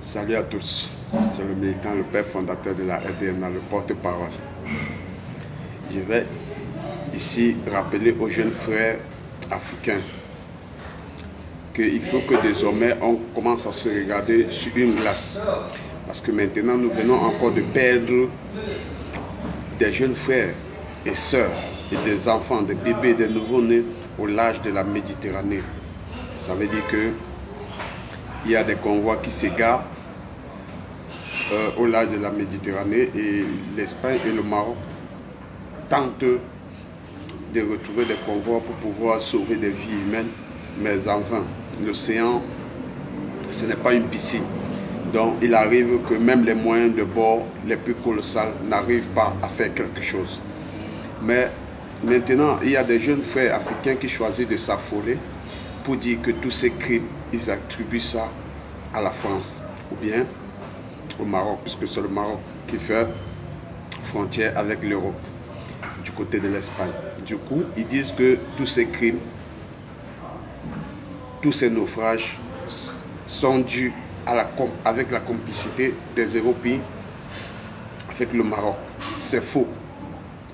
Salut à tous, c'est le militant, le père fondateur de la RDNA, le porte-parole. Je vais ici rappeler aux jeunes frères africains qu'il faut que désormais on commence à se regarder sur une glace. Parce que maintenant nous venons encore de perdre des jeunes frères et sœurs et des enfants, des bébés, des nouveau-nés au large de la Méditerranée. Ça veut dire que il y a des convois qui s'égarent au large de la Méditerranée et l'Espagne et le Maroc tentent de retrouver des convois pour pouvoir sauver des vies humaines. Mais en vain, l'océan, ce n'est pas une piscine. Donc il arrive que même les moyens de bord les plus colossales n'arrivent pas à faire quelque chose. Mais maintenant, il y a des jeunes frères africains qui choisissent de s'affoler pour dire que tous ces crimes, ils attribuent ça à la France ou bien au Maroc, puisque c'est le Maroc qui fait frontière avec l'Europe, du côté de l'Espagne. Du coup, ils disent que tous ces crimes, tous ces naufrages sont dus avec la complicité des Européens avec le Maroc. C'est faux.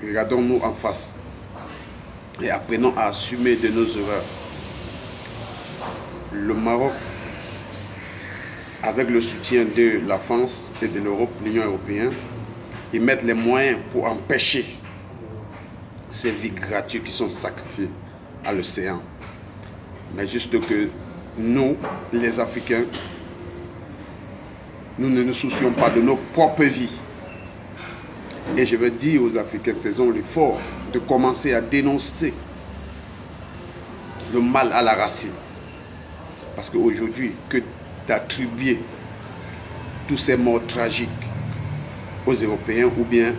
Regardons-nous en face et apprenons à assumer de nos erreurs. Le Maroc, avec le soutien de la France et de l'Europe, l'Union européenne, ils mettent les moyens pour empêcher ces vies gratuites qui sont sacrifiées à l'océan. Mais juste que nous, les Africains, nous ne nous soucions pas de nos propres vies. Et je veux dire aux Africains, faisons l'effort de commencer à dénoncer le mal à la racine. Parce qu'aujourd'hui, que d'attribuer tous ces morts tragiques aux Européens ou bien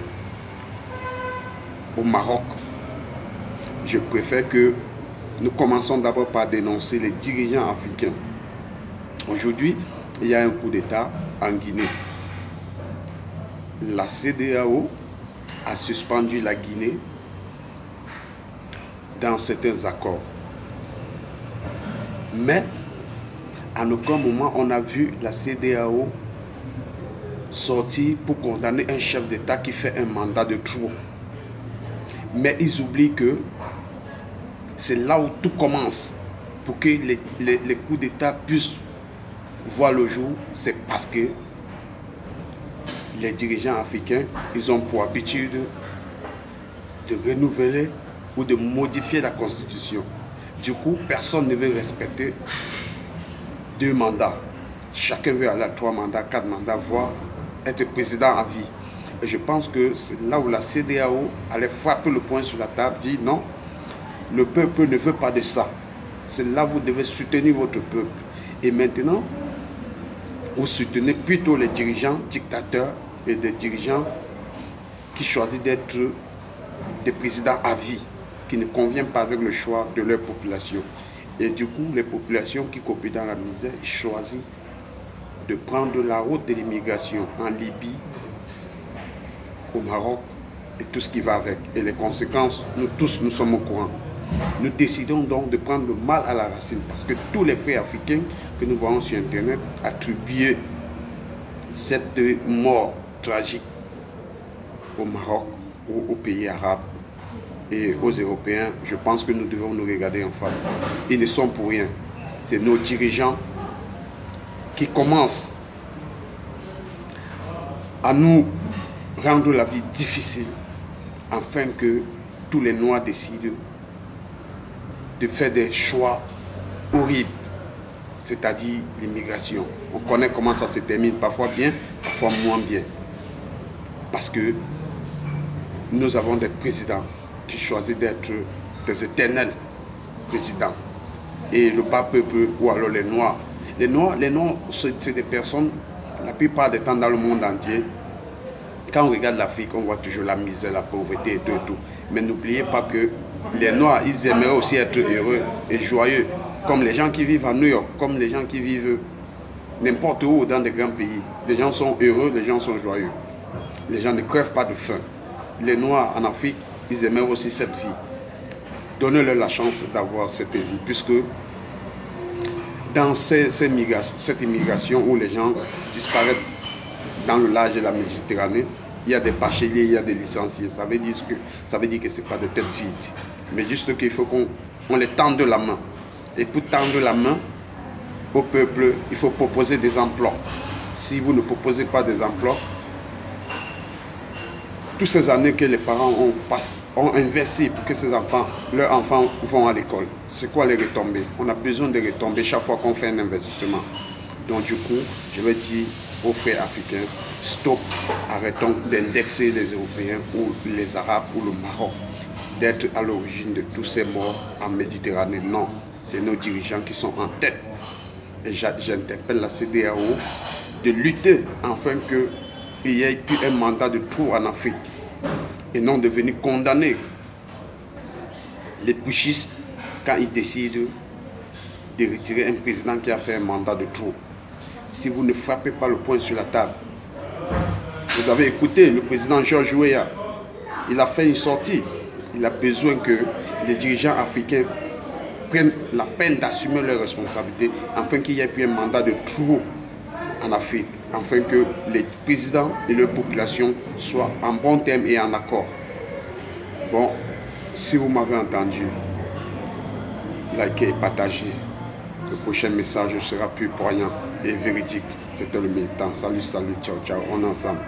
au Maroc, je préfère que nous commençons d'abord par dénoncer les dirigeants africains. Aujourd'hui, il y a un coup d'État en Guinée. La CEDEAO a suspendu la Guinée dans certains accords. Mais en aucun moment on a vu la CEDEAO sortir pour condamner un chef d'État qui fait un mandat de trop. Mais ils oublient que c'est là où tout commence. Pour que les coups d'État puissent voir le jour, c'est parce que les dirigeants africains, ils ont pour habitude de renouveler ou de modifier la constitution. Du coup, personne ne veut respecter 2 mandats. Chacun veut aller à 3 mandats, 4 mandats, voire être président à vie. Et je pense que c'est là où la CEDEAO allait frapper le poing sur la table, dire non, le peuple ne veut pas de ça. C'est là où vous devez soutenir votre peuple. Et maintenant, vous soutenez plutôt les dirigeants dictateurs et des dirigeants qui choisissent d'être des présidents à vie, qui ne conviennent pas avec le choix de leur population. Et du coup, les populations qui copient dans la misère choisissent de prendre la route de l'immigration en Libye, au Maroc et tout ce qui va avec. Et les conséquences, nous tous, nous sommes au courant. Nous décidons donc de prendre le mal à la racine parce que tous les faits africains que nous voyons sur Internet attribuent cette mort tragique au Maroc ou aux pays arabes et aux Européens. Je pense que nous devons nous regarder en face. Ils ne sont pour rien. C'est nos dirigeants qui commencent à nous rendre la vie difficile afin que tous les Noirs décident de faire des choix horribles, c'est-à-dire l'immigration. On connaît comment ça se termine, parfois bien, parfois moins bien. Parce que nous avons des présidents qui choisissent d'être des éternels présidents. Et le bas peuple, ou alors les Noirs. Les Noirs, c'est des personnes, la plupart des temps dans le monde entier, quand on regarde l'Afrique, on voit toujours la misère, la pauvreté et tout et tout. Mais n'oubliez pas que les Noirs, ils aimeraient aussi être heureux et joyeux, comme les gens qui vivent à New York, comme les gens qui vivent n'importe où dans des grands pays. Les gens sont heureux, les gens sont joyeux. Les gens ne crèvent pas de faim. Les Noirs en Afrique, ils aimeraient aussi cette vie. Donnez-leur la chance d'avoir cette vie, puisque dans cette immigration où les gens disparaissent dans le large de la Méditerranée, il y a des bacheliers, il y a des licenciés. Ça veut dire que ce n'est pas de tête vide. Mais juste qu'il faut qu'on les tende la main. Et pour tendre la main au peuple, il faut proposer des emplois. Si vous ne proposez pas des emplois, toutes ces années que les parents ont investi pour que leurs enfants vont à l'école, c'est quoi les retombées? On a besoin de retombées chaque fois qu'on fait un investissement. Donc du coup, je vais dire aux frères africains, stop, arrêtons d'indexer les Européens ou les Arabes ou le Maroc, d'être à l'origine de tous ces morts en Méditerranée. Non, c'est nos dirigeants qui sont en tête. Et j'interpelle la CEDEAO de lutter afin qu'il y ait plus un mandat de trop en Afrique et non de venir condamner les putschistes quand ils décident de retirer un président qui a fait un mandat de trop. Si vous ne frappez pas le poing sur la table, vous avez écouté le président George Weah, il a fait une sortie. Il a besoin que les dirigeants africains prennent la peine d'assumer leurs responsabilités afin qu'il y ait plus un mandat de trop en Afrique, afin que les présidents et leur population soient en bon terme et en accord. Bon, si vous m'avez entendu, likez et partagez. Le prochain message sera plus poignant et véridique. C'était le militant. Salut, salut, ciao, ciao, on est ensemble.